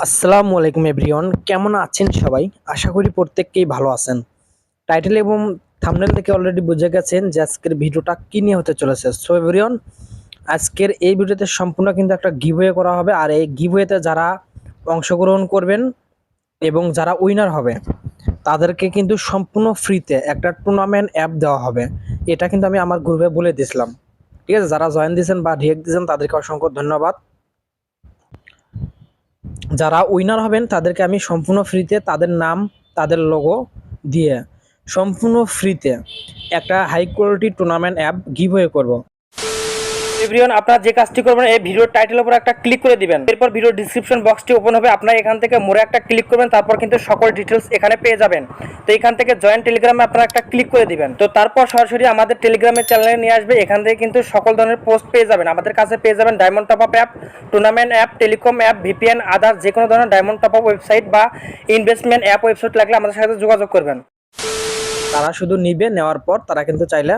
আসসালামু আলাইকুম এভরিওয়ান, কেমন আছেন সবাই? আশা করি প্রত্যেককেই ভালো আছেন। টাইটেল এবং থাম্বনেল থেকে অলরেডি বুঝে গেছেন যে আজকের ভিডিওটা কি নিয়ে হতে চলেছে। সো এভরিওয়ান, আজকের এই ভিডিওতে সম্পূর্ণ কিন্তু একটা গিভওয়ে করা হবে, আর এই গিভওয়েতে যারা অংশগ্রহণ করবেন এবং যারা উইনার হবে তাদেরকে কিন্তু সম্পূর্ণ ফ্রিতে একটা টুর্নামেন্ট অ্যাপ দেওয়া হবে। এটা কিন্তু আমি আমার গ্রুপে বলে দিয়েছিলাম। ঠিক আছে, যারা জয়েন দিয়েছেন বা রিয়েক্ট দিয়েছেন তাদেরকে অসংখ্য ধন্যবাদ। যারা উইনার হবেন তাদেরকে আমি সম্পূর্ণ ফ্রিতে তাদের নাম, তাদের লোগো দিয়ে সম্পূর্ণ ফ্রিতে একটা high quality tournament app giveaway করব। এভরিওয়ান, আপনারা যে কাজটি করবেন এই ভিডিওর টাইটেলের উপর একটা ক্লিক করে দিবেন। এরপর ভিডিও ডিসক্রিপশন বক্সটি ওপেন হবে, আপনারা এখান থেকে মোড়ে একটা ক্লিক করবেন, তারপর কিন্তু সকল ডিটেলস এখানে পেয়ে যাবেন। তো এখান থেকে জয়েন টেলিগ্রামে আপনারা একটা ক্লিক করে দিবেন। তো তারপর সরাসরি আমাদের টেলিগ্রামের চ্যানেলে নিয়ে আসবে। এখান থেকে কিন্তু সকল ধরনের পোস্ট পেয়ে যাবেন। আমাদের কাছে পেয়ে যাবেন diamond top up app, tournament app, telecom app, VPN, other যে কোনো ধরনের ডায়মন্ড টপ আপ ওয়েবসাইট বা ইনভেস্টমেন্ট অ্যাপ ওয়েবসাইট লাগলে আমাদের সাথে যোগাযোগ করবেন। তারা শুধু নিবে, নেওয়ার পর তারা কিন্তু চাইলে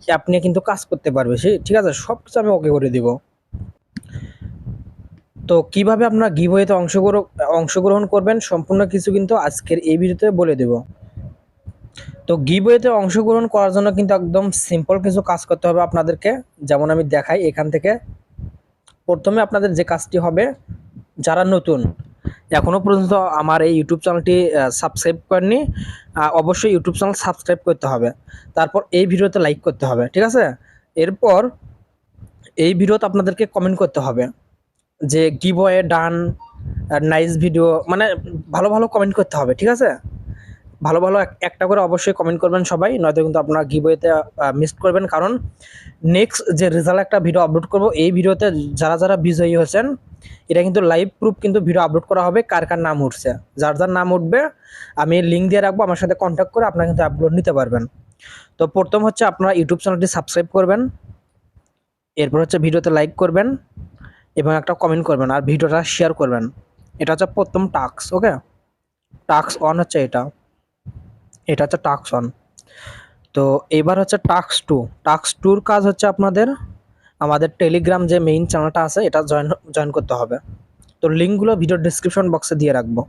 অ্যাপ নিয়ে কিন্তু কাজ করতে পারবে। ঠিক আছে, সব কিছু আমি ওকে করে দিব। তো কিভাবে আপনারা গিভওয়েতে অংশগ্রহণ করবেন সম্পূর্ণ কিছু কিন্তু আজকের এই ভিডিওতে বলে দেব। তো গিভওয়েতে অংশগ্রহণ করার জন্য কিন্তু একদম সিম্পল কিছু কাজ করতে হবে আপনাদেরকে, যেমন আমি দেখাই। এখান থেকে প্রথমে আপনাদের যে কাজটি হবে, যারা নতুন এখনও পর্যন্ত আমার এই ইউটিউব চ্যানেলটি সাবস্ক্রাইব করেননি, অবশ্যই ইউটিউব চ্যানেল সাবস্ক্রাইব করতে হবে। তারপর এই ভিডিওতে লাইক করতে হবে, ঠিক আছে? এরপর এই ভিডিওতে আপনাদেরকে কমেন্ট করতে হবে যে গিভওয়ে ডান, নাইস ভিডিও, মানে ভালো ভালো কমেন্ট করতে হবে, ঠিক আছে? ভালো ভালো একটা করে অবশ্যই কমেন্ট করবেন সবাই, নয়তো কিন্তু আপনারা গিভওয়েতে মিস করবেন। কারণ নেক্সট যে রেজাল্ট একটা ভিডিও আপলোড করব, এই ভিডিওতে যারা যারা বিজয়ী হয়েছেন এটা কিন্তু লাইভ প্রুফ কিন্তু ভিডিও আপলোড করা হবে, কার কার নাম উঠছে। যার যার নাম উঠবে আমি লিঙ্ক দিয়ে রাখবো, আমার সাথে কন্ট্যাক্ট করে আপনারা কিন্তু আপলোড নিতে পারবেন। তো প্রথম হচ্ছে আপনারা ইউটিউব চ্যানেলটি সাবস্ক্রাইব করবেন, এরপর হচ্ছে ভিডিওতে লাইক করবেন এবং একটা কমেন্ট করবেন আর ভিডিওটা শেয়ার করবেন। এটা হচ্ছে প্রথম টাস্ক। ওকে, টাস্ক অন হচ্ছে এটা হচ্ছে টাস্ক অন। তো এবার হচ্ছে টাস্ক টু। টাস্ক টুর কাজ হচ্ছে আপনাদের আমাদের টেলিগ্রাম যে মেইন চ্যানেলটা আছে এটা জয়েন করতে হবে। তো লিঙ্কগুলো ভিডিও ডিসক্রিপশন বক্সে দিয়ে রাখবো,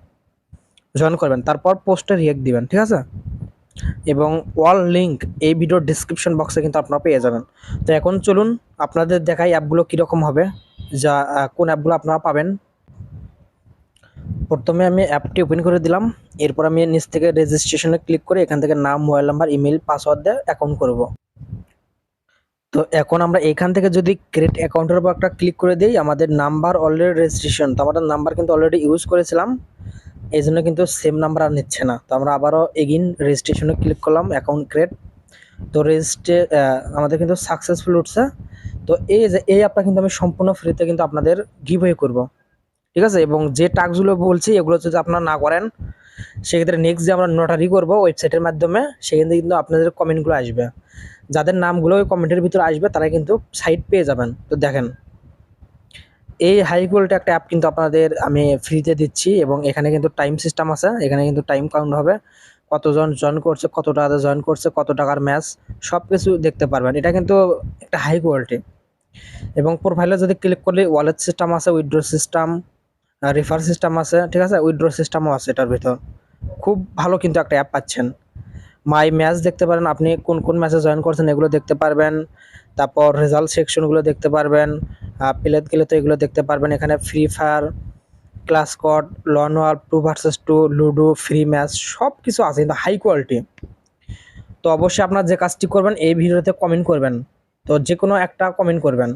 জয়েন করবেন। তারপর পোস্টে রিয়েক্ট দিবেন, ঠিক আছে? এবং অল লিঙ্ক এই ভিডিওর ডিসক্রিপশন বক্সে কিন্তু আপনারা পেয়ে যাবেন। তো এখন চলুন আপনাদের দেখাই অ্যাপগুলো কীরকম হবে, যা কোন অ্যাপগুলো আপনারা পাবেন। প্রথমে আমি অ্যাপটি ওপেন করে দিলাম, এরপর আমি নিচ থেকে রেজিস্ট্রেশনে ক্লিক করে এখান থেকে নাম, মোবাইল নাম্বার, ইমেল, পাসওয়ার্ড দিয়ে অ্যাকাউন্ট করব। তো এখন আমরা এখান থেকে যদি ক্রিয়েট অ্যাকাউন্টের উপর একটা ক্লিক করে দিই, আমাদের নাম্বার অলরেডি রেজিস্ট্রেশন, তো আমাদের নাম্বার কিন্তু অলরেডি ইউজ করেছিলাম, এই জন্য কিন্তু সেম নাম্বার আর নিচ্ছে না। তো আমরা আবারও এগিন রেজিস্ট্রেশনে ক্লিক করলাম, অ্যাকাউন্ট ক্রিয়েট। তো আমাদের কিন্তু সাকসেসফুল উঠছে। তো এই যে এই অ্যাপটা কিন্তু আমি সম্পূর্ণ ফ্রিতে কিন্তু আপনাদের গিভওয়ে করব, ঠিক আছে? এবং যে টাস্কগুলো বলছি এগুলো যদি আপনারা না করেন, সেক্ষেত্রে নেক্সট যে আমরা নোটারি করব ওয়েবসাইটের মাধ্যমে, সেখান থেকে কিন্তু আপনাদের কমেন্টগুলো আসবে। যাদের নামগুলো ওই কমেন্টের ভিতরে আসবে তারা কিন্তু সাইট পেয়ে যাবেন। তো দেখেন, এই হাই কোয়ালিটি একটা অ্যাপ কিন্তু আপনাদের আমি ফ্রিতে দিচ্ছি, এবং এখানে কিন্তু টাইম সিস্টেম আছে, এখানে কিন্তু টাইম কাউন্ট হবে, কতজন জয়েন করছে, কত টাকাতে জয়েন করছে, কত টাকার ম্যাচ, সব কিছু দেখতে পারবেন। এটা কিন্তু একটা হাই কোয়ালিটি। এবং প্রোফাইলে যদি ক্লিক করলে ওয়ালেট সিস্টেম আছে, উইথড্র সিস্টেম, রেফার সিস্টেম আছে, ঠিক আছে? উইথড্র সিস্টেমও আছে এটার ভিতর। খুব ভালো কিন্তু একটা অ্যাপ পাচ্ছেন। মাই ম্যাচ দেখতে পারেন, আপনি কোন কোন ম্যাচে জয়েন করছেন এগুলো দেখতে পারবেন। তারপর রেজাল্ট সেকশনগুলো দেখতে পারবেন, প্লেত গেলে তো এগুলো দেখতে পারবেন। এখানে free fire, clash squad, lone wolf, 2 vs 2, ludo, free match সব কিছু আছে কিন্তু হাই কোয়ালিটি। তো অবশ্যই আপনার যে কাজটি করবেন এই ভিডিওতে কমেন্ট করবেন, তো যে কোনো একটা কমেন্ট করবেন,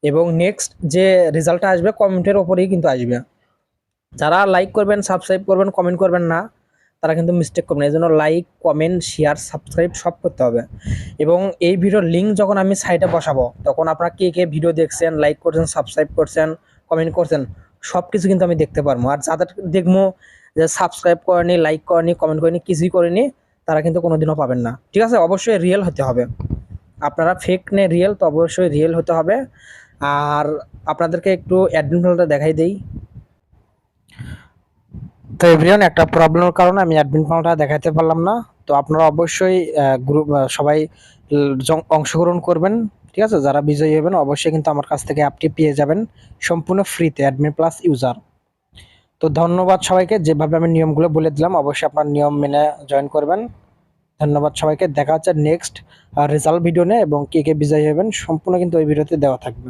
এবং নেক্সট যে রেজাল্টটা আসবে কমেন্টের ওপরেই কিন্তু আসবে। যারা লাইক করবেন, সাবস্ক্রাইব করবেন, কমেন্ট করবেন না, তারা কিন্তু মিস্টেক করবেন। এই জন্য লাইক, কমেন্ট, শেয়ার, সাবস্ক্রাইব সব করতে হবে। এবং এই ভিডিওর লিঙ্ক যখন আমি সাইটে বসাবো তখন আপনারা কে কে ভিডিও দেখছেন, লাইক করছেন, সাবস্ক্রাইব করছেন, কমেন্ট করছেন, সব কিছু কিন্তু আমি দেখতে পারবো। আর যাদের দেখবো যে সাবস্ক্রাইব করেনি, লাইক করেনি, কমেন্ট করেনি, কিছুই করেনি, তারা কিন্তু কোনোদিনও পাবেন না, ঠিক আছে? অবশ্যই রিয়েল হতে হবে। আপনারা ফেক নে রিয়েল, তো অবশ্যই রিয়েল হতে হবে। আর আপনাদেরকে একটু অ্যাডমিন ফাইলটা দেখাই দেই। তো এভরিওয়ান, একটা প্রবলেমের কারণে আমি অ্যাডমিন ফাইলটা দেখাতে পারলাম না। তো আপনারা অবশ্যই গ্রুপ সবাই অংশগ্রহণ করবেন, ঠিক আছে? যারা বিজয়ী হবেন অবশ্যই কিন্তু আমার কাছ থেকে অ্যাপটি পেয়ে যাবেন সম্পূর্ণ ফ্রিতে, অ্যাডমিন প্লাস ইউজার। তো ধন্যবাদ সবাইকে, যেভাবে আমি নিয়মগুলো বলে দিলাম অবশ্যই আপনার নিয়ম মেনে জয়েন করবেন। ধন্যবাদ সবাইকে, দেখা হচ্ছে নেক্সট রেজাল্ট ভিডিও নিয়ে, এবং কে কে বিজয়ী হবেন সম্পূর্ণ কিন্তু ওই ভিডিওতে দেওয়া থাকবে।